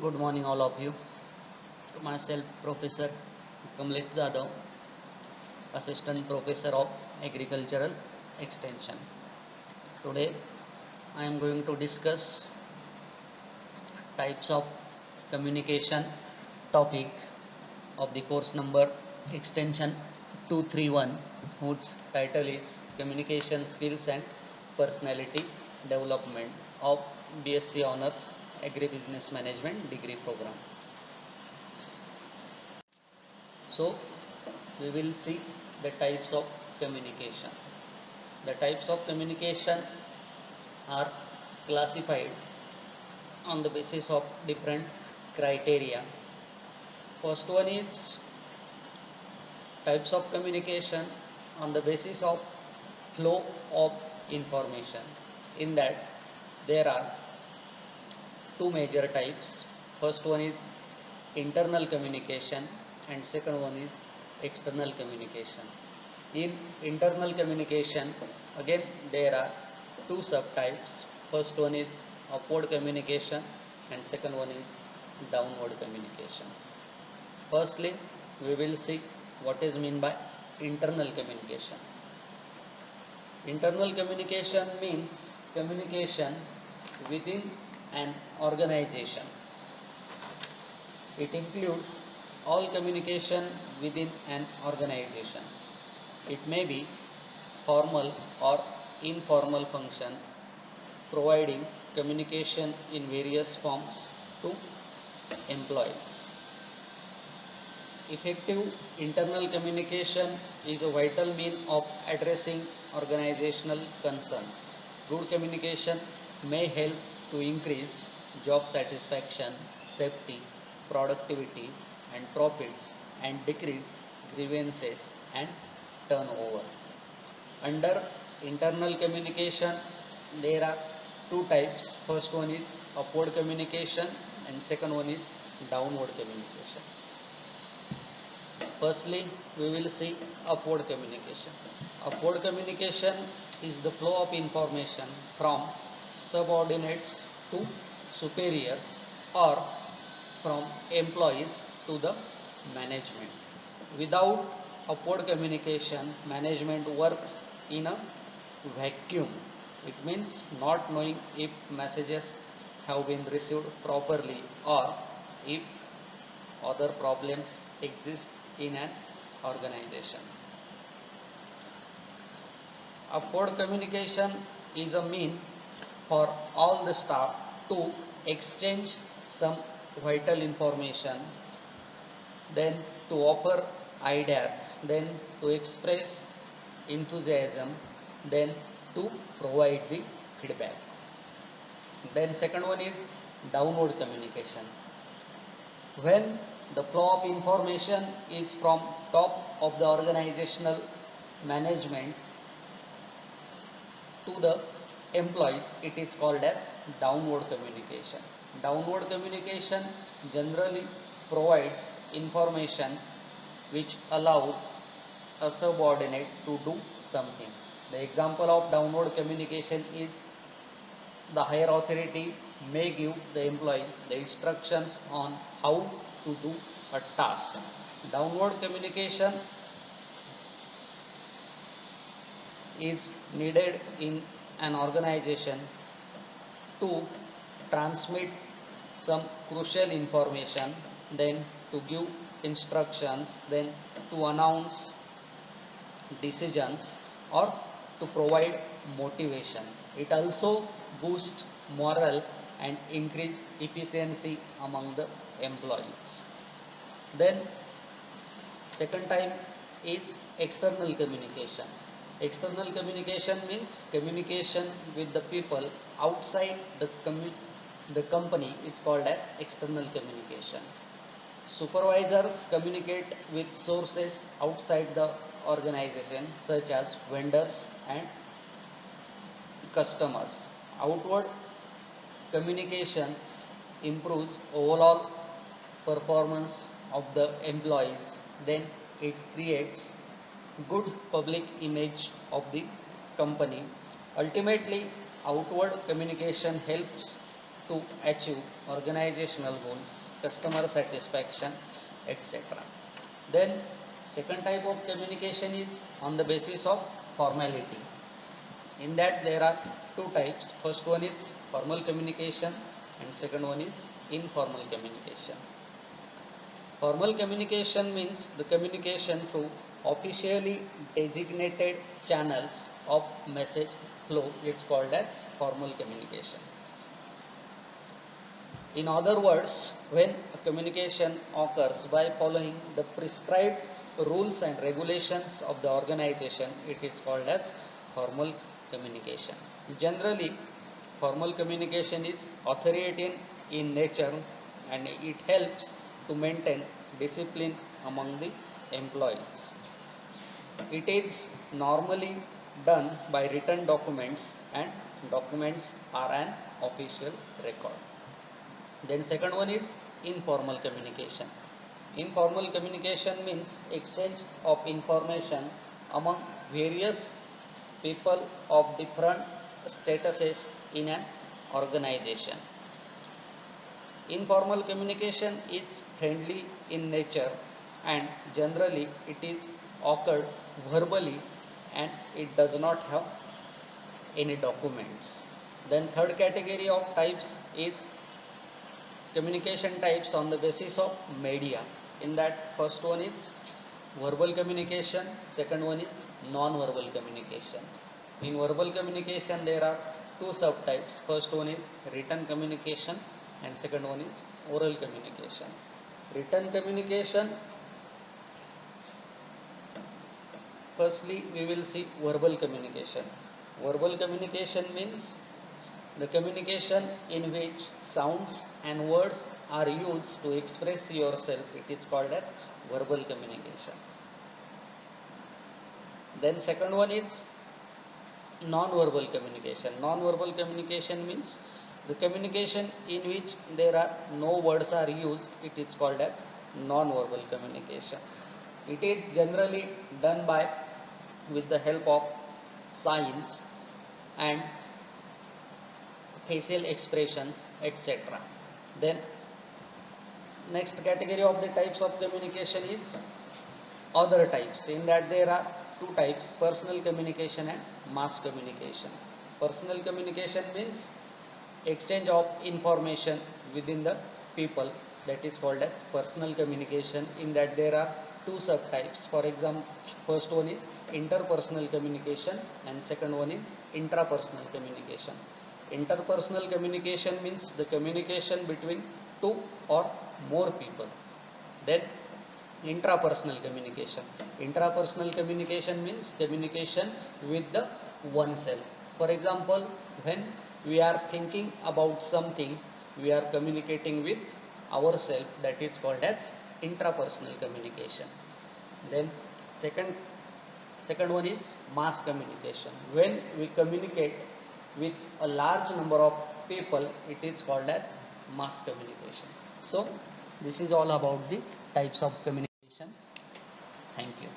Good morning, all of you. Myself, Professor Kamlesh Jadhav, Assistant Professor of Agricultural Extension. Today, I am going to discuss types of communication topic of the course number Extension 231, whose title is Communication Skills and Personality Development of BSc Honors Agribusiness Management degree program. So, we will see the types of communication. The types of communication are classified on the basis of different criteria. First one is types of communication on the basis of flow of information. In that, there are two major types. First one is internal communication and second one is external communication. In internal communication, again there are two subtypes. First one is upward communication and second one is downward communication. Firstly, we will see what is meant by internal communication. Internal communication means communication within an organization. It includes all communication within an organization. It may be formal or informal function, providing communication in various forms to employees. Effective internal communication is a vital means of addressing organizational concerns. Good communication may help to increase job satisfaction, safety, productivity, and profits and decrease grievances and turnover. Under internal communication, there are two types. First one is upward communication and second one is downward communication. Firstly, we will see upward communication. Upward communication is the flow of information from subordinates to superiors or from employees to the management. Without upward communication, management works in a vacuum. It means not knowing if messages have been received properly or if other problems exist in an organization. Upward communication is a mean for all the staff to exchange some vital information, then to offer ideas, then to express enthusiasm, then to provide the feedback. Then second one is downward communication. When the flow of information is from top of the organizational management to the employees, it is called as downward communication. Downward communication generally provides information which allows a subordinate to do something. The example of downward communication is the higher authority may give the employee the instructions on how to do a task. Downward communication is needed in an organization to transmit some crucial information, then to give instructions, then to announce decisions or to provide motivation. It also boosts morale and increase efficiency among the employees. Then second type is external communication. External communication means communication with the people outside the company. It's called as external communication. Supervisors communicate with sources outside the organization such as vendors and customers. Outward communication improves overall performance of the employees. Then it creates good public image of the company. Ultimately, outward communication helps to achieve organizational goals, customer satisfaction, etc. Then second type of communication is on the basis of formality. In that there are two types. First one is formal communication and second one is informal communication. Formal communication means the communication through officially designated channels of message flow. It's called as formal communication. In other words, when a communication occurs by following the prescribed rules and regulations of the organization, it is called as formal communication. Generally, formal communication is authoritarian in nature and it helps to maintain discipline among the employees. It is normally done by written documents and documents are an official record. Then second one is informal communication. Informal communication means exchange of information among various people of different statuses in an organization. Informal communication is friendly in nature and generally it is occurred verbally and it does not have any documents. Then third category of types is communication types on the basis of media. In that first one is verbal communication, second one is non-verbal communication. In verbal communication there are two subtypes. First one is written communication and second one is oral communication. Written communication, firstly we will see verbal communication. Verbal communication means the communication in which sounds and words are used to express yourself. It is called as verbal communication. Then second one is non-verbal communication. Non-verbal communication means the communication in which there are no words are used. It is called as non-verbal communication. It is generally done by with the help of signs and facial expressions, etc. Then next category of the types of communication is other types. In that there are two types, personal communication and mass communication. Personal communication means exchange of information within the people, that is called as personal communication. In that there are two subtypes. For example, first one is interpersonal communication and second one is intrapersonal communication. Interpersonal communication means the communication between two or more people. Then intrapersonal communication. Intrapersonal communication means communication with the oneself. For example, when we are thinking about something, we are communicating with ourselves, that is called as intrapersonal communication. Then second one is mass communication. When we communicate with a large number of people, it is called as mass communication. So this is all about the types of communication. Thank you.